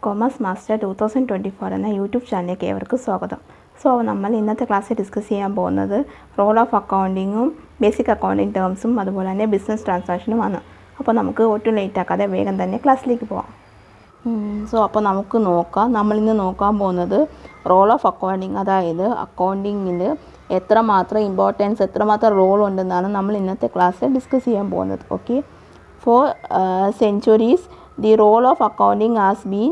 Commerce master 2024 എന്ന YouTube ചാനലിലേക്ക് ഏവർക്കും സ്വാഗതം. നമ്മൾ ഇന്നത്തെ ക്ലാസ്സിൽ ഡിസ്കസ് ചെയ്യാൻ പോകുന്നത് റോൾ ഓഫ് അക്കൗണ്ടിങ്ങും ബേസിക് അക്കൗണ്ടിങ് ടേംസും അതുപോലെ തന്നെ ബിസിനസ് ട്രാൻസാക്ഷനുമാണ്. അപ്പോൾ നമുക്ക് ഒട്ടും ലേറ്റ് ആക്കാതെ വേഗം തന്നെ ക്ലാസ്സിലേക്ക് പോകാം. അപ്പോൾ നമുക്ക് നോക്കാം. നമ്മളിന്ന് നോക്കാൻ പോകുന്നത് റോൾ ഓഫ് അക്കൗണ്ടിങ്, അതായത് അക്കൗണ്ടിങ്ങിൽ എത്രമാത്രം ഇമ്പോർട്ടൻസ്, എത്രമാത്രം റോൾ ഉണ്ടെന്നാണ് നമ്മൾ ഇന്നത്തെ ക്ലാസ്സിൽ ഡിസ്കസ് ചെയ്യാൻ പോകുന്നത്. Okay, four centuries the role of accounting has been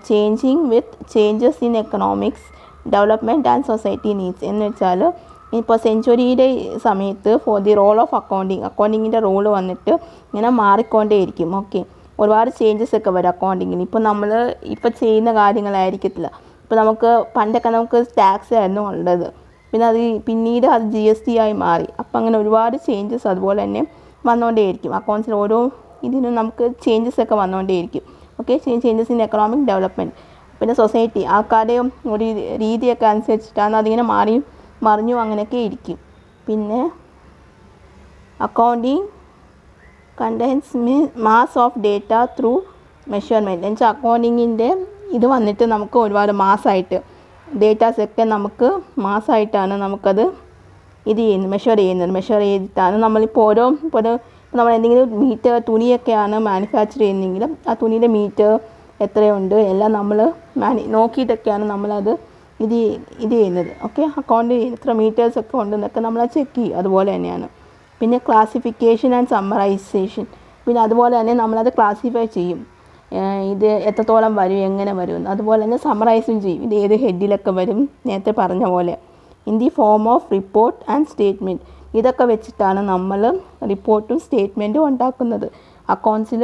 changing with changes in economics, development and society needs. എന്ന് വെച്ചാൽ ഇപ്പോൾ സെഞ്ച്വറിയുടെ സമയത്ത് ഫോർ ദി റോൾ ഓഫ് അക്കൗണ്ടിങ്ങിൻ്റെ റോള് വന്നിട്ട് ഇങ്ങനെ മാറിക്കൊണ്ടേയിരിക്കും. ഓക്കെ, ഒരുപാട് ചേഞ്ചസ് ഒക്കെ വരും അക്കൗണ്ടിങ്ങിന്. ഇപ്പോൾ നമ്മൾ ഇപ്പോൾ ചെയ്യുന്ന കാര്യങ്ങളായിരിക്കത്തില്ല. ഇപ്പോൾ പണ്ടൊക്കെ നമുക്ക് ടാക്സ് ആയിരുന്നു ഉള്ളത്, പിന്നീട് അത് GST ആയി മാറി. അപ്പം അങ്ങനെ ഒരുപാട് ചേഞ്ചസ് അതുപോലെ തന്നെ വന്നുകൊണ്ടേയിരിക്കും. അക്കൗണ്ട്സിൽ ഓരോ ഇതിനും നമുക്ക് ചേഞ്ചസ് ഒക്കെ വന്നുകൊണ്ടേയിരിക്കും. Okay, changes in economic development, പിന്നെ സൊസൈറ്റി ആൾക്കാരുടെയും ഒരു രീതിയൊക്കെ അനുസരിച്ചിട്ടാണ് അതിങ്ങനെ മറിഞ്ഞു അങ്ങനെയൊക്കെ ഇരിക്കും. പിന്നെ accounting contains mass of data through measurement. എന്നുവെച്ചാൽ അക്കൗണ്ടിങ്ങിൻ്റെ ഇത് വന്നിട്ട് നമുക്ക് ഒരുപാട് മാസമായിട്ട് ഡേറ്റാസൊക്കെ നമുക്ക് മാസമായിട്ടാണ് നമുക്കത് മെഷർ ചെയ്തിട്ടാണ് നമ്മളിപ്പോൾ നമ്മൾ എന്തെങ്കിലും മീറ്റർ തുണിയൊക്കെയാണ് മാനുഫാക്ചർ ചെയ്യുന്നതെങ്കിലും ആ തുണിയുടെ മീറ്റർ എത്രയുണ്ട് എല്ലാം നമ്മൾ നോക്കിയിട്ടൊക്കെയാണ് നമ്മളത് ഇത് ചെയ്യുന്നത്. ഓക്കെ, അക്കൗണ്ട് എത്ര മീറ്റേഴ്സൊക്കെ ഉണ്ടെന്നൊക്കെ നമ്മളത് ചെക്ക് ചെയ്യും. അതുപോലെ തന്നെയാണ് പിന്നെ ക്ലാസിഫിക്കേഷൻ ആൻഡ് സമ്മറൈസേഷൻ. പിന്നെ അതുപോലെ തന്നെ നമ്മളത് ക്ലാസിഫൈ ചെയ്യും, ഇത് എത്രത്തോളം വരും, എങ്ങനെ വരും. അതുപോലെ തന്നെ സമ്മറൈസും ചെയ്യും, ഇത് ഏത് ഹെഡിലൊക്കെ വരും, നേരത്തെ പറഞ്ഞ പോലെ. In the form of report and statement. ഇതൊക്കെ വെച്ചിട്ടാണ് നമ്മൾ റിപ്പോർട്ടും സ്റ്റേറ്റ്മെൻറ്റും ഉണ്ടാക്കുന്നത്. അക്കൗണ്ട്സിൽ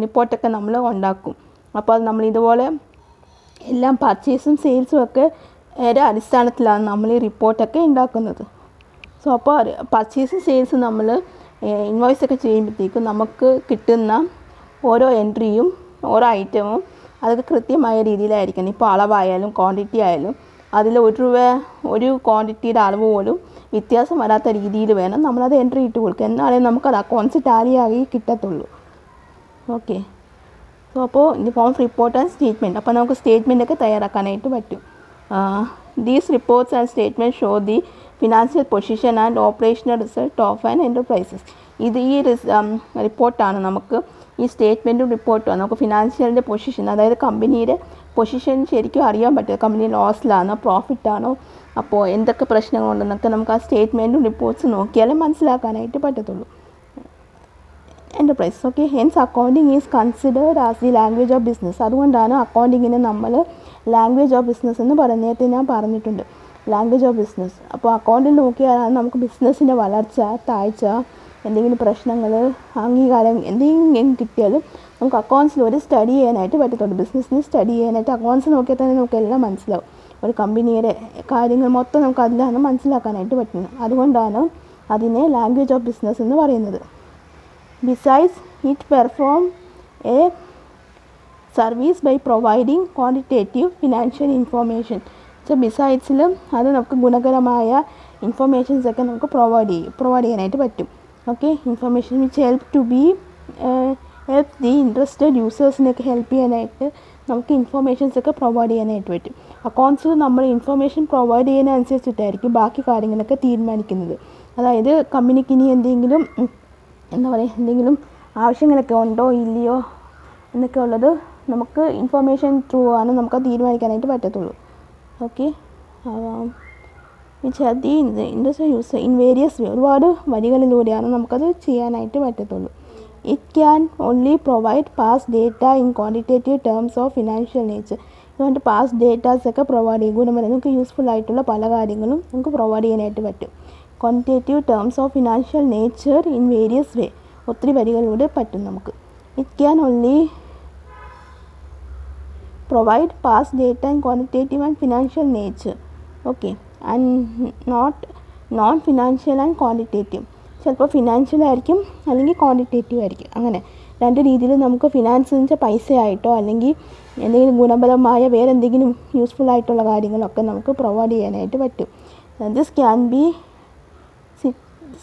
റിപ്പോർട്ടൊക്കെ നമ്മൾ ഉണ്ടാക്കും. അപ്പോൾ അത് നമ്മൾ ഇതുപോലെ എല്ലാം പർച്ചേസും സെയിൽസും ഒക്കെ അടിസ്ഥാനത്തിലാണ് നമ്മൾ ഈ റിപ്പോർട്ടൊക്കെ ഉണ്ടാക്കുന്നത്. അപ്പോൾ പർച്ചേസും സെയിൽസും നമ്മൾ ഇൻവോയ്സൊക്കെ ചെയ്യുമ്പോഴത്തേക്കും നമുക്ക് കിട്ടുന്ന ഓരോ എൻട്രിയും ഓരോ ഐറ്റവും അതൊക്കെ കൃത്യമായ രീതിയിലായിരിക്കണം. ഇപ്പോൾ അളവായാലും ക്വാണ്ടിറ്റി ആയാലും അതിൽ ഒരു ക്വാണ്ടിറ്റിയുടെ അളവ് പോലും വ്യത്യാസം വരാത്ത രീതിയിൽ വേണം നമ്മളത് എൻട്രി ഇട്ട് കൊടുക്കുക. എന്നാലേ നമുക്കത് അക്കൗണ്ട്സ് ടാലിയായി കിട്ടത്തുള്ളൂ. ഓക്കെ, അപ്പോൾ in form of report and statement. അപ്പോൾ നമുക്ക് സ്റ്റേറ്റ്മെൻറ്റൊക്കെ തയ്യാറാക്കാനായിട്ട് പറ്റും. These reports and statement show the financial position and operational result of an enterprises. ഈ റിപ്പോർട്ടാണ് നമുക്ക്, ഈ സ്റ്റേറ്റ്മെൻറ്റും റിപ്പോർട്ടുമാണ് നമുക്ക് ഫിനാൻഷ്യലിൻ്റെ പൊസിഷൻ, അതായത് കമ്പനിയുടെ പൊസിഷൻ ശരിക്കും അറിയാൻ പറ്റും. കമ്പനി ലോസിലാണോ പ്രോഫിറ്റാണോ, അപ്പോൾ എന്തൊക്കെ പ്രശ്നങ്ങളുണ്ടെന്നൊക്കെ നമുക്ക് ആ സ്റ്റേറ്റ്മെൻറ്റും റിപ്പോർട്ട്സ് നോക്കിയാലേ മനസ്സിലാക്കാനായിട്ട് പറ്റത്തുള്ളൂ. Enterprise. Okay, hence accounting is considered as the language of business. അതുകൊണ്ടാണ് അക്കൗണ്ടിങ്ങിനെ നമ്മൾ ലാംഗ്വേജ് ഓഫ് ബിസിനസ് എന്ന് നേരത്തെ ഞാൻ പറഞ്ഞിട്ടുണ്ട്, ലാംഗ്വേജ് ഓഫ് ബിസിനസ്. അപ്പോൾ അക്കൗണ്ടിൽ നോക്കിയാലാണ് നമുക്ക് ബിസിനസ്സിൻ്റെ വളർച്ച, താഴ്ച, എന്തെങ്കിലും പ്രശ്നങ്ങൾ, അംഗീകാരം എന്തെങ്കിലും കിട്ടിയാലും നമുക്ക് അക്കൗണ്ട്സിൽ ഒരു സ്റ്റഡി ചെയ്യാനായിട്ട് പറ്റത്തുള്ളൂ. ബിസിനസ്സിന് സ്റ്റഡി ചെയ്യാനായിട്ട് അക്കൗണ്ട്സ് നോക്കിയാൽ തന്നെ നമുക്ക് എല്ലാം മനസ്സിലാവും. ഒരു കമ്പനിയുടെ കാര്യങ്ങൾ മൊത്തം നമുക്ക് അതിലാണ് മനസ്സിലാക്കാനായിട്ട് പറ്റുന്നത്. അതുകൊണ്ടാണ് അതിനെ ലാംഗ്വേജ് ഓഫ് ബിസിനസ് എന്ന് പറയുന്നത്. Besides it perform a service by providing quantitative financial information. ബിസൈഡ്സിൽ അത് നമുക്ക് ഗുണകരമായ ഇൻഫർമേഷൻസൊക്കെ നമുക്ക് പ്രൊവൈഡ് ചെയ്യാനായിട്ട് പറ്റും. Okay, information which help the interested യൂസേഴ്സിനൊക്കെ ഹെൽപ്പ് ചെയ്യാനായിട്ട് നമുക്ക് ഇൻഫർമേഷൻസൊക്കെ പ്രൊവൈഡ് ചെയ്യാനായിട്ട് പറ്റും. അക്കൗണ്ട്സിൽ നമ്മൾ ഇൻഫർമേഷൻ പ്രൊവൈഡ് ചെയ്യുന്നതനുസരിച്ചിട്ടായിരിക്കും ബാക്കി കാര്യങ്ങളൊക്കെ തീരുമാനിക്കുന്നത്. അതായത് കമ്പനിക്ക് ഇനി എന്തെങ്കിലും എന്തെങ്കിലും ആവശ്യങ്ങളൊക്കെ ഉണ്ടോ ഇല്ലയോ എന്നൊക്കെ ഉള്ളത് നമുക്ക് ഇൻഫർമേഷൻ ത്രൂ ആണ് നമുക്ക് തീരുമാനിക്കാനായിട്ട് പറ്റത്തുള്ളൂ. Okay, which have the industrial user in various way. ഒരുപാട് വഴികളിലൂടെയാണ് നമുക്കത് ചെയ്യാനായിട്ട് പറ്റത്തുള്ളൂ. It can only provide past data in quantitative terms of financial nature. ഇതുകൊണ്ട് പാസ്റ്റ് ഡേറ്റാസൊക്കെ പ്രൊവൈഡ് ചെയ്യും. ഗുണപരം നമുക്ക് യൂസ്ഫുൾ ആയിട്ടുള്ള പല കാര്യങ്ങളും നമുക്ക് പ്രൊവൈഡ് ചെയ്യാനായിട്ട് പറ്റും. Quantitative terms of financial nature in various way, ഒത്തിരി വഴികളിലൂടെ പറ്റും നമുക്ക്. It can only provide past data in quantitative and financial nature. Okay, and non financial and quantitative. ചിലപ്പോൾ ഫിനാൻഷ്യൽ ആയിരിക്കും അല്ലെങ്കിൽ ക്വാണ്ടിറ്റേറ്റീവ് ആയിരിക്കും. അങ്ങനെ രണ്ട് രീതിയിൽ നമുക്ക് ഫിനാൻസ് എന്ന് വെച്ചാൽ പൈസയായിട്ടോ അല്ലെങ്കിൽ എന്തെങ്കിലും ഗുണപരമായ വേറെ എന്തെങ്കിലും യൂസ്ഫുൾ ആയിട്ടുള്ള കാര്യങ്ങളൊക്കെ നമുക്ക് പ്രൊവൈഡ് ചെയ്യാനായിട്ട് പറ്റും. This can be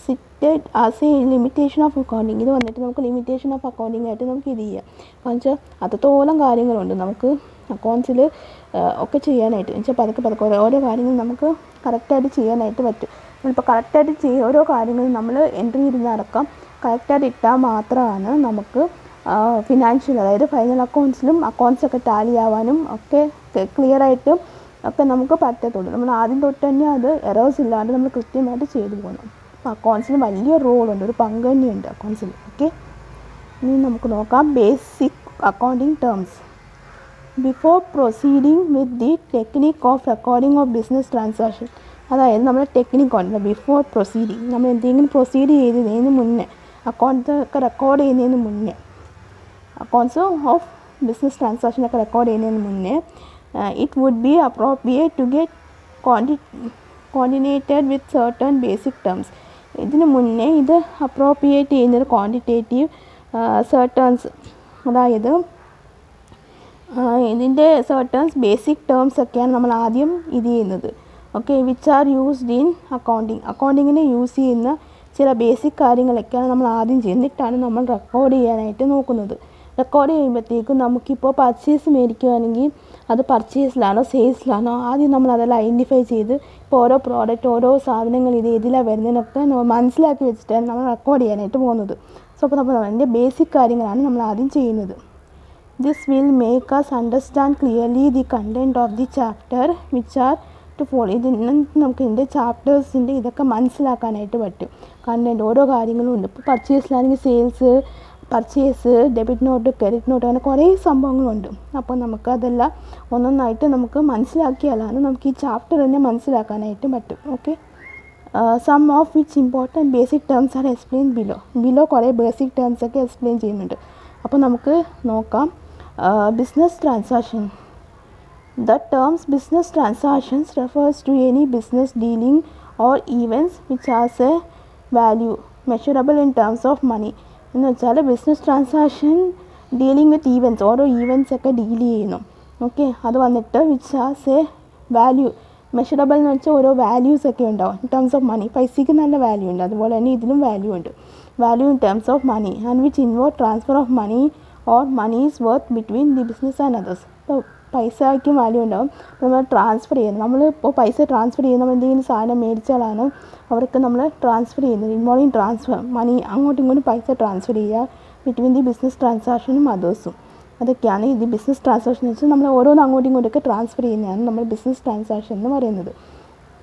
സിറ്റഡ് as A limitation of accounting. ഇത് വന്നിട്ട് നമുക്ക് ലിമിറ്റേഷൻ ഓഫ് അക്കൗണ്ടിങ് ആയിട്ട് നമുക്ക് ഇത് ചെയ്യാം. കാരണം വെച്ചാൽ അത്രത്തോളം കാര്യങ്ങളുണ്ട് നമുക്ക് അക്കൗണ്ട്സിൽ ഒക്കെ ചെയ്യാനായിട്ട്. എന്ന് വെച്ചാൽ പതുക്കെ ഓരോ കാര്യങ്ങൾ നമുക്ക് കറക്റ്റായിട്ട് ചെയ്യാനായിട്ട് പറ്റും. നമ്മളിപ്പോൾ കറക്റ്റായിട്ട് ഓരോ കാര്യങ്ങളും നമ്മൾ എൻട്രി ഇരുന്നടക്കം കറക്റ്റായിട്ട് ഇട്ടാൽ മാത്രമാണ് നമുക്ക് ഫിനാൻഷ്യൽ, അതായത് ഫൈനൽ അക്കൗണ്ട്സിലും അക്കൗണ്ട്സൊക്കെ ടാലി ആവാനും ഒക്കെ ക്ലിയറായിട്ട് ഒക്കെ നമുക്ക് പറ്റത്തുള്ളൂ. നമ്മൾ ആദ്യം തൊട്ട് തന്നെ അത് എറേഴ്സ് ഇല്ലാണ്ട് നമ്മൾ കൃത്യമായിട്ട് ചെയ്തു പോകണം. അപ്പോൾ അക്കൗണ്ട്സിന് വലിയ റോളുണ്ട്, ഒരു പങ്ക് തന്നെയുണ്ട് അക്കൗണ്ട്സിൽ. ഓക്കെ, ഇനി നമുക്ക് നോക്കാം basic accounting terms. Before proceeding with the technique of recording of business transaction, അതായത് നമ്മൾ ടെക്നിക് ഉണ്ട് ബിഫോർ പ്രൊസീഡിങ്, നമ്മൾ എന്തെങ്കിലും പ്രൊസീഡ് ചെയ്തതിന് മുന്നേ, അക്കൗണ്ട്സ് ഒക്കെ റെക്കോർഡ് ചെയ്യുന്നതിന് മുന്നേ, അക്കൗണ്ട്സ് ഓഫ് ബിസിനസ് ട്രാൻസാക്ഷനൊക്കെ റെക്കോർഡ് ചെയ്യുന്നതിന് മുന്നേ it would be appropriate to get coordinated with certain basic terms. ഇതിന് മുന്നേ ഇത് അപ്രോപ്രിയേറ്റ് ചെയ്യുന്നത് ക്വാണ്ടിറ്റേറ്റീവ് സർട്ടേൺസ്, അതായത് ഇതിൻ്റെ സർട്ടേൺസ് ബേസിക് ടേംസ് ഒക്കെയാണ് നമ്മൾ ആദ്യം ഇത് ചെയ്യുന്നത്. Okay, which are used in accounting. അക്കൗണ്ടിങ്ങിന് യൂസ് ചെയ്യുന്ന ചില ബേസിക് കാര്യങ്ങളൊക്കെയാണ് നമ്മൾ ആദ്യം ചെയ്യുന്നിട്ടാണ് നമ്മൾ റെക്കോർഡ് ചെയ്യാനായിട്ട് നോക്കുന്നത്. റെക്കോർഡ് ചെയ്യുമ്പോഴത്തേക്കും നമുക്കിപ്പോൾ പർച്ചേസ് മേടിക്കുകയാണെങ്കിൽ അത് പർച്ചേസിലാണോ സെയിൽസിലാണോ ആദ്യം നമ്മൾ അതെല്ലാം ഐഡൻറ്റിഫൈ ചെയ്ത് ഇപ്പോൾ ഓരോ പ്രോഡക്റ്റ് ഓരോ സാധനങ്ങൾ ഇത് ഏതിലാണ് വരുന്നതിനൊക്കെ നമ്മൾ മനസ്സിലാക്കി വെച്ചിട്ടാണ് നമ്മൾ റെക്കോർഡ് ചെയ്യാനായിട്ട് പോകുന്നത്. സോ അപ്പോൾ നമ്മൾ അതിൻ്റെ ബേസിക് കാര്യങ്ങളാണ് നമ്മൾ ആദ്യം ചെയ്യുന്നത്. This will make us understand clearly the content of the chapter which are to follow. നമുക്ക് ഇതിൻ്റെ ചാപ്റ്റേഴ്സിൻ്റെ ഇതൊക്കെ മനസ്സിലാക്കാനായിട്ട് പറ്റും. കണ്ടൻറ്റ് ഓരോ കാര്യങ്ങളും ഉണ്ട്. ഇപ്പോൾ പർച്ചേസിലാണെങ്കിൽ sales, purchase, debit note, credit note, അങ്ങനെ കുറേ സംഭവങ്ങളുണ്ട്. അപ്പോൾ നമുക്ക് അതെല്ലാം ഒന്നൊന്നായിട്ട് നമുക്ക് മനസ്സിലാക്കിയാലാണ് നമുക്ക് ഈ ചാപ്റ്റർ തന്നെ മനസ്സിലാക്കാനായിട്ട് പറ്റും. Okay, some of which important basic terms are explain below കുറേ ബേസിക് ടേംസ് ഒക്കെ എക്സ്പ്ലെയിൻ ചെയ്യുന്നുണ്ട്. അപ്പോൾ നമുക്ക് നോക്കാം. Business transaction. The terms business transactions refers to any business dealing or events which has a value measurable in terms of money. എന്ന് വെച്ചാൽ business transaction dealing with events, ഓരോ events ഒക്കെ deal ചെയ്യുന്നു. ഓക്കെ, അത് വന്നിട്ട് which has A value measurable എന്ന് വെച്ചാൽ ഓരോ വാല്യൂസ് ഒക്കെ ഉണ്ടാവും ഇൻ ടേംസ് ഓഫ് മണി. പൈസയ്ക്ക് നല്ല വാല്യൂ ഉണ്ട്, അതുപോലെ തന്നെ ഇതിലും വാല്യൂ ഉണ്ട്. Value in terms of money and which involve transfer of money or money is worth between the business and others. ഇപ്പോൾ പൈസയ്ക്കും വാല്യൂ ഉണ്ടാവും. നമ്മൾ ട്രാൻസ്ഫർ ചെയ്യുന്നത്, നമ്മളിപ്പോൾ പൈസ ട്രാൻസ്ഫർ ചെയ്യുന്ന നമ്മൾ എന്തെങ്കിലും സാധനം മേടിച്ചാലാണ് അവർക്ക് നമ്മൾ ട്രാൻസ്ഫർ ചെയ്യുന്നത്. ഇൻവോൾവിങ് ട്രാൻസ്ഫർ മണി, അങ്ങോട്ടും ഇങ്ങോട്ടും പൈസ ട്രാൻസ്ഫർ ചെയ്യുക ബിറ്റ്വീൻ ദി ബിസിനസ് ട്രാൻസാക്ഷനും അതേഴ്സും. അതൊക്കെയാണ് ഇത് ബിസിനസ് ട്രാൻസാക്ഷൻ എന്ന് വെച്ചാൽ നമ്മൾ ഓരോന്ന് അങ്ങോട്ടും ഇങ്ങോട്ടൊക്കെ ട്രാൻസ്ഫർ ചെയ്യുന്നതാണ് നമ്മൾ ബിസിനസ് ട്രാൻസാക്ഷൻ എന്ന് പറയുന്നത്.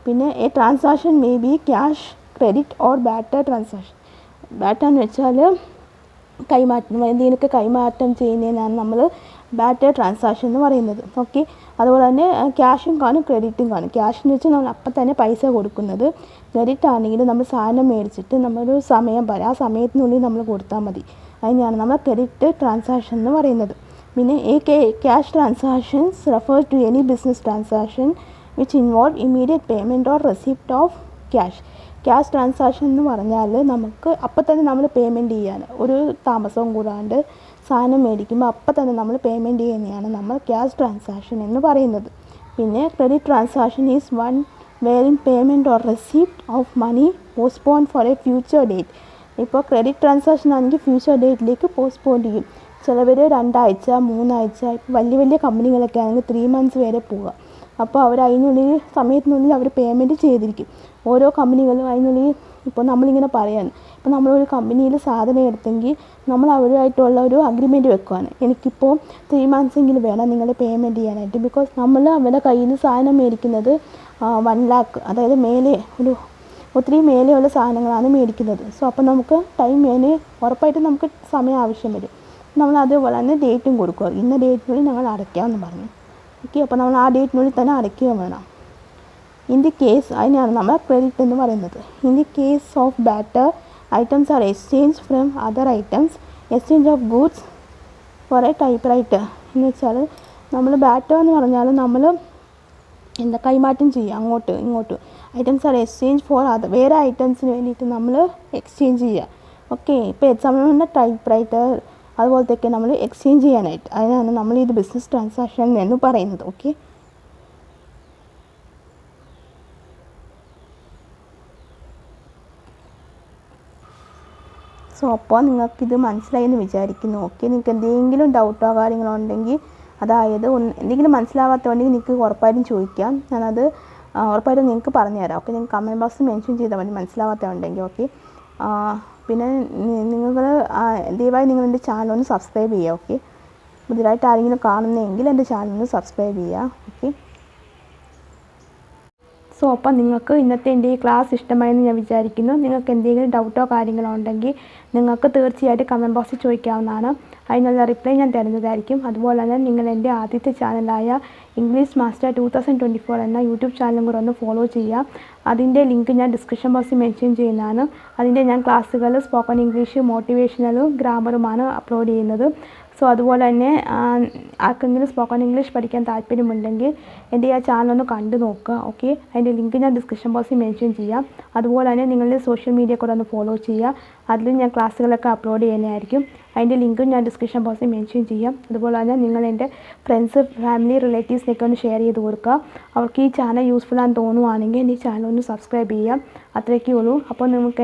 പിന്നെ A transaction may be cash, credit or batter transaction. Batter എന്ന് വെച്ചാൽ കൈമാറ്റം, എന്തെങ്കിലുമൊക്കെ കൈമാറ്റം ചെയ്യുന്നതിനാണ് നമ്മൾ ബാറ്റർ ട്രാൻസാക്ഷൻ എന്ന് പറയുന്നത്. ഓക്കെ, അതുപോലെ തന്നെ ക്യാഷും കാണും ക്രെഡിറ്റും കാണും. ക്യാഷ് എന്ന് വെച്ചാൽ നമ്മൾ അപ്പം തന്നെ പൈസ കൊടുക്കുന്നത്. ക്രെഡിറ്റ് ആണെങ്കിൽ നമ്മൾ സാധനം മേടിച്ചിട്ട് നമ്മളൊരു സമയം പറയും, ആ സമയത്തിനുള്ളിൽ നമ്മൾ കൊടുത്താൽ മതി. അതിനാണ് നമ്മൾ ക്രെഡിറ്റ് ട്രാൻസാക്ഷൻ എന്ന് പറയുന്നത്. പിന്നെ cash transactions refer to any business transaction which involve immediate payment or receipt of cash. Cash transaction എന്ന് പറഞ്ഞാൽ നമുക്ക് അപ്പം തന്നെ നമ്മൾ പേയ്മെൻറ്റ് ചെയ്യാൻ, ഒരു താമസവും കൂടാണ്ട് സാധനം മേടിക്കുമ്പോൾ അപ്പം തന്നെ നമ്മൾ പേയ്മെൻറ്റ് ചെയ്യുന്നതാണ് നമ്മൾ ക്യാഷ് ട്രാൻസാക്ഷൻ എന്ന് പറയുന്നത്. പിന്നെ credit transaction is one wherein payment or receipt of money postpone for a future date. ഇപ്പോൾ ക്രെഡിറ്റ് ട്രാൻസാക്ഷൻ ആണെങ്കിൽ ഫ്യൂച്ചർ ഡേറ്റിലേക്ക് പോസ്റ്റ്പോൺ ചെയ്യും. ചിലവർ 2 ആഴ്ച 3 ആഴ്ച, ഇപ്പോൾ വലിയ വലിയ കമ്പനികളൊക്കെ ആണെങ്കിൽ 3 months വരെ പോവുക. അപ്പോൾ അവർ അതിനുള്ളിൽ സമയത്തിനുള്ളിൽ അവർ പേയ്മെൻറ്റ് ചെയ്തിരിക്കും. ഓരോ കമ്പനികളും അതിനുള്ളിൽ, ഇപ്പോൾ നമ്മളിങ്ങനെ പറയാണ്, ഇപ്പോൾ നമ്മളൊരു കമ്പനിയിൽ സാധനം എടുത്തെങ്കിൽ നമ്മൾ അവരുമായിട്ടുള്ള ഒരു അഗ്രിമെൻറ്റ് വെക്കുകയാണ്, എനിക്കിപ്പോൾ 3 months എങ്കിലും വേണം നിങ്ങൾ പേയ്മെൻറ്റ് ചെയ്യാനായിട്ട്. ബിക്കോസ് നമ്മൾ അവരുടെ കയ്യിൽ നിന്ന് സാധനം മേടിക്കുന്നത് 1 lakh, അതായത് മേലെ ഒത്തിരി മേലെയുള്ള സാധനങ്ങളാണ് മേടിക്കുന്നത്. സോ അപ്പോൾ നമുക്ക് ടൈം ഉറപ്പായിട്ടും നമുക്ക് സമയം ആവശ്യം വരും. നമ്മൾ അതുപോലെ തന്നെ ഡേറ്റും കൊടുക്കുക, ഇന്ന ഡേറ്റിനുള്ളിൽ ഞങ്ങൾ അടയ്ക്കാമെന്ന് പറഞ്ഞു. ഓക്കെ, അപ്പോൾ നമ്മൾ ആ ഡേറ്റിനുള്ളിൽ തന്നെ അടയ്ക്കുകയും വേണം. ഇൻ ദി കേസ്, അതിനാണ് നമ്മൾ ക്രെഡിറ്റ് എന്ന് പറയുന്നത്. In the case of barter, items are exchange from other items, exchange of goods for a typewriter. എന്ന് വെച്ചാൽ നമ്മൾ ബാറ്റർ എന്ന് പറഞ്ഞാൽ നമ്മൾ കൈമാറ്റം ചെയ്യുക അങ്ങോട്ട് ഇങ്ങോട്ട്. ഐറ്റംസ് ആർ എക്സ്ചേഞ്ച് ഫോർ അത് വേറെ ഐറ്റംസിന് വേണ്ടിയിട്ട് നമ്മൾ എക്സ്ചേഞ്ച് ചെയ്യുക. ഓക്കെ, ഇപ്പോൾ എക്സാമ്പിൾ ടൈപ്പ് റൈറ്റർ അതുപോലത്തെയൊക്കെ നമ്മൾ എക്സ്ചേഞ്ച് ചെയ്യാനായിട്ട്, അതിനാണ് നമ്മൾ ഇത് ബിസിനസ് ട്രാൻസാക്ഷൻ എന്ന് പറയുന്നത്. ഓക്കെ, സോ അപ്പോൾ നിങ്ങൾക്കിത് മനസ്സിലായെന്ന് വിചാരിക്കുന്നു. ഓക്കെ, നിങ്ങൾക്ക് എന്തെങ്കിലും ഡൗട്ടോ കാര്യങ്ങളോ ഉണ്ടെങ്കിൽ, അതായത് എന്തെങ്കിലും മനസ്സിലാവാത്തതുണ്ടെങ്കിൽ നിങ്ങൾക്ക് ഉറപ്പായിട്ടും ചോദിക്കാം. ഞാനത് ഉറപ്പായിട്ടും നിങ്ങൾക്ക് പറഞ്ഞുതരാം. ഓക്കെ, നിങ്ങൾക്ക് കമൻറ്റ് ബോക്സിൽ മെൻഷൻ ചെയ്താൽ മതി മനസ്സിലാവാത്തതുണ്ടെങ്കിൽ. ഓക്കെ, പിന്നെ നിങ്ങൾ ദയവായി നിങ്ങൾ എൻ്റെ ചാനലൊന്ന് സബ്സ്ക്രൈബ് ചെയ്യുക. ഓക്കെ, പുതിയതായിട്ട് ആരെങ്കിലും കാണുന്നതെങ്കിൽ എൻ്റെ ചാനലൊന്ന് സബ്സ്ക്രൈബ് ചെയ്യുക. ഓക്കെ, സോ അപ്പം നിങ്ങൾക്ക് ഇന്നത്തെ എൻ്റെ ഈ ക്ലാസ് ഇഷ്ടമായെന്ന് ഞാൻ വിചാരിക്കുന്നു. നിങ്ങൾക്ക് എന്തെങ്കിലും ഡൗട്ടോ കാര്യങ്ങളോ ഉണ്ടെങ്കിൽ നിങ്ങൾക്ക് തീർച്ചയായിട്ടും കമൻറ്റ് ബോക്സിൽ ചോദിക്കാവുന്നതാണ്. അതിനുള്ള റിപ്ലൈ ഞാൻ തരുന്നതായിരിക്കും. അതുപോലെ തന്നെ നിങ്ങൾ എൻ്റെ ആദ്യത്തെ ചാനലായ ഇംഗ്ലീഷ് മാസ്റ്റർ 2024 എന്ന യൂട്യൂബ് ചാനലും കൂടെ ഒന്ന് ഫോളോ ചെയ്യുക. അതിൻ്റെ ലിങ്ക് ഞാൻ ഡിസ്ക്രിപ്ഷൻ ബോക്സിൽ മെൻഷൻ ചെയ്യുന്നതാണ്. അതിൻ്റെ ഞാൻ ക്ലാസ്സുകൾ സ്പോക്കൺ ഇംഗ്ലീഷ്, മോട്ടിവേഷണലും ഗ്രാമറുമാണ് അപ്ലോഡ് ചെയ്യുന്നത്. സോ അതുപോലെ തന്നെ ആർക്കെങ്കിലും സ്പോക്കൺ ഇംഗ്ലീഷ് പഠിക്കാൻ താല്പര്യമുണ്ടെങ്കിൽ എൻ്റെ ആ ചാനലൊന്ന് കണ്ടു നോക്കുക. ഓക്കെ, അതിൻ്റെ ലിങ്ക് ഞാൻ ഡിസ്ക്രിപ്ഷൻ ബോക്സിൽ മെൻഷൻ ചെയ്യാം. അതുപോലെ തന്നെ നിങ്ങളുടെ സോഷ്യൽ മീഡിയ കൂടെ ഒന്ന് ഫോളോ ചെയ്യുക. അതിൽ ഞാൻ ക്ലാസ്സുകളൊക്കെ അപ്ലോഡ് ചെയ്യുന്നതായിരിക്കും. അതിൻ്റെ ലിങ്കും ഞാൻ ഡിസ്ക്രിപ്ഷൻ ബോക്സിൽ മെൻഷൻ ചെയ്യാം. അതുപോലെ തന്നെ നിങ്ങൾ എൻ്റെ ഫ്രണ്ട്സ്, ഫാമിലി, റിലേറ്റീവ്സിനൊക്കെ ഒന്ന് ഷെയർ ചെയ്ത് കൊടുക്കുക. അവർക്ക് ഈ ചാനൽ യൂസ്ഫുൾ ആണെന്ന് തോന്നുവാണെങ്കിൽ എൻ്റെ ഈ ചാനൽ ഒന്ന് സബ്സ്ക്രൈബ് ചെയ്യാം. അത്രയൊക്കെ ഉള്ളൂ. അപ്പോൾ നിങ്ങൾക്ക്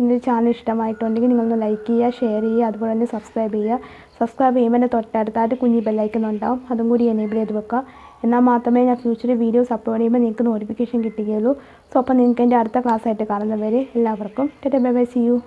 എൻ്റെ ചാനൽ ഇഷ്ടമായിട്ടുണ്ടെങ്കിൽ നിങ്ങളൊന്ന് ലൈക്ക് ചെയ്യുക, ഷെയർ ചെയ്യുക, അതുപോലെ തന്നെ സബ്സ്ക്രൈബ് ചെയ്യുക. സബ്സ്ക്രൈബ് ചെയ്യുമ്പോൾ എൻ്റെ തൊട്ടടുത്തായിട്ട് കുഞ്ഞി ബെല്ലൈക്കൺ ഉണ്ടാവും. അതും കൂടി എനേബിൾ ചെയ്ത് വെക്കുക. എന്നാൽ മാത്രമേ ഞാൻ ഫ്യൂച്ചറിൽ വീഡിയോസ് അപ്ലോഡ് ചെയ്യുമ്പോൾ നിങ്ങൾക്ക് നോട്ടിഫിക്കേഷൻ കിട്ടുകയുള്ളൂ. സോ അപ്പോൾ നിങ്ങൾക്ക് എൻ്റെ അടുത്ത ക്ലാസ്സായിട്ട് കാണുന്നവരെ എല്ലാവർക്കും ബൈ ബൈ, സീ യു.